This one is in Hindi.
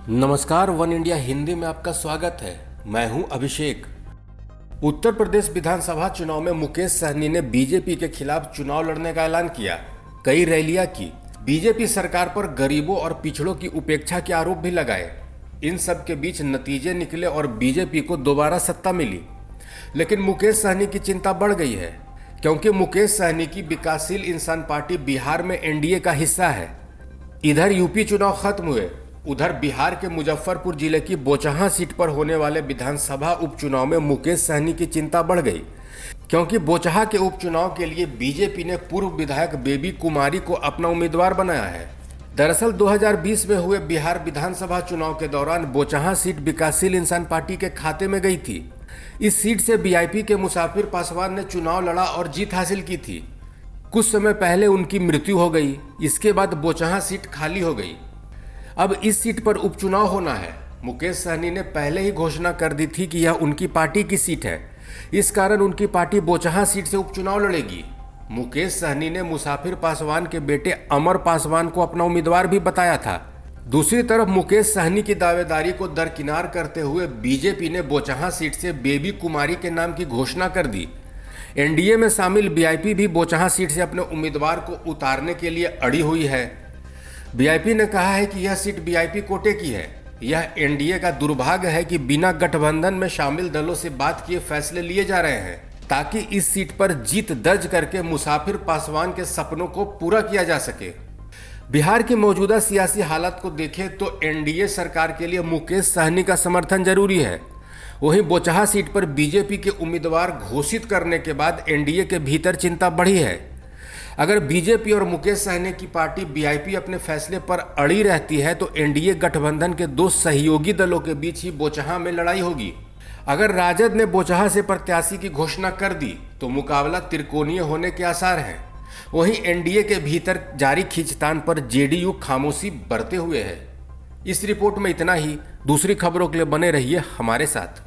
नमस्कार, वन इंडिया हिंदी में आपका स्वागत है। मैं हूं अभिषेक। उत्तर प्रदेश विधानसभा चुनाव में मुकेश सहनी ने बीजेपी के खिलाफ चुनाव लड़ने का ऐलान किया। कई रैलियां की। बीजेपी सरकार पर गरीबों और पिछड़ों की उपेक्षा के आरोप भी लगाए। इन सब के बीच नतीजे निकले और बीजेपी को दोबारा सत्ता मिली। लेकिन मुकेश सहनी की चिंता बढ़ गई है, क्योंकि मुकेश सहनी की विकासशील इंसान पार्टी बिहार में एनडीए का हिस्सा है। इधर यूपी चुनाव खत्म हुए, उधर बिहार के मुजफ्फरपुर जिले की बोचहां सीट पर होने वाले विधानसभा उपचुनाव में मुकेश सहनी की चिंता बढ़ गई, क्योंकि बोचहां के उपचुनाव के लिए बीजेपी ने पूर्व विधायक बेबी कुमारी को अपना उम्मीदवार बनाया है। दरअसल 2020 में हुए बिहार विधानसभा चुनाव के दौरान बोचहां सीट विकासशील इंसान पार्टी के खाते में गई थी। इस सीट से वीआईपी के मुसाफिर पासवान ने चुनाव लड़ा और जीत हासिल की थी। कुछ समय पहले उनकी मृत्यु हो गई। इसके बाद बोचहां सीट खाली हो गई। अब इस सीट पर उपचुनाव होना है। मुकेश सहनी ने पहले ही घोषणा कर दी थी कि यह उनकी पार्टी की सीट है। इस कारण उनकी पार्टी बोचहां सीट से उपचुनाव लड़ेगी। मुकेश सहनी ने मुसाफिर पासवान के बेटे अमर पासवान को अपना उम्मीदवार भी बताया था। दूसरी तरफ मुकेश सहनी की दावेदारी को दरकिनार करते हुए बीजेपी ने बोचहां सीट से बेबी कुमारी के नाम की घोषणा कर दी। एनडीए में शामिल वीआईपी भी बोचहां सीट से अपने उम्मीदवार को उतारने के लिए अड़ी हुई है। वीआईपी ने कहा है कि यह सीट वीआईपी कोटे की है। यह एनडीए का दुर्भाग्य है कि बिना गठबंधन में शामिल दलों से बात किए फैसले लिए जा रहे हैं, ताकि इस सीट पर जीत दर्ज करके मुसाफिर पासवान के सपनों को पूरा किया जा सके। बिहार की मौजूदा सियासी हालत को देखें तो एनडीए सरकार के लिए मुकेश सहनी का समर्थन जरूरी है। वहीं बोचहां सीट पर बीजेपी के उम्मीदवार घोषित करने के बाद एनडीए के भीतर चिंता बढ़ी है। अगर बीजेपी और मुकेश सहनी की पार्टी वीआईपी अपने फैसले पर अड़ी रहती है तो एनडीए गठबंधन के दो सहयोगी दलों के बीच ही बोचहां में लड़ाई होगी। अगर राजद ने बोचहां से प्रत्याशी की घोषणा कर दी तो मुकाबला त्रिकोणीय होने के आसार हैं। वहीं एनडीए के भीतर जारी खींचतान पर जेडीयू खामोशी बरते हुए है। इस रिपोर्ट में इतना ही। दूसरी खबरों के लिए बने रहिए हमारे साथ।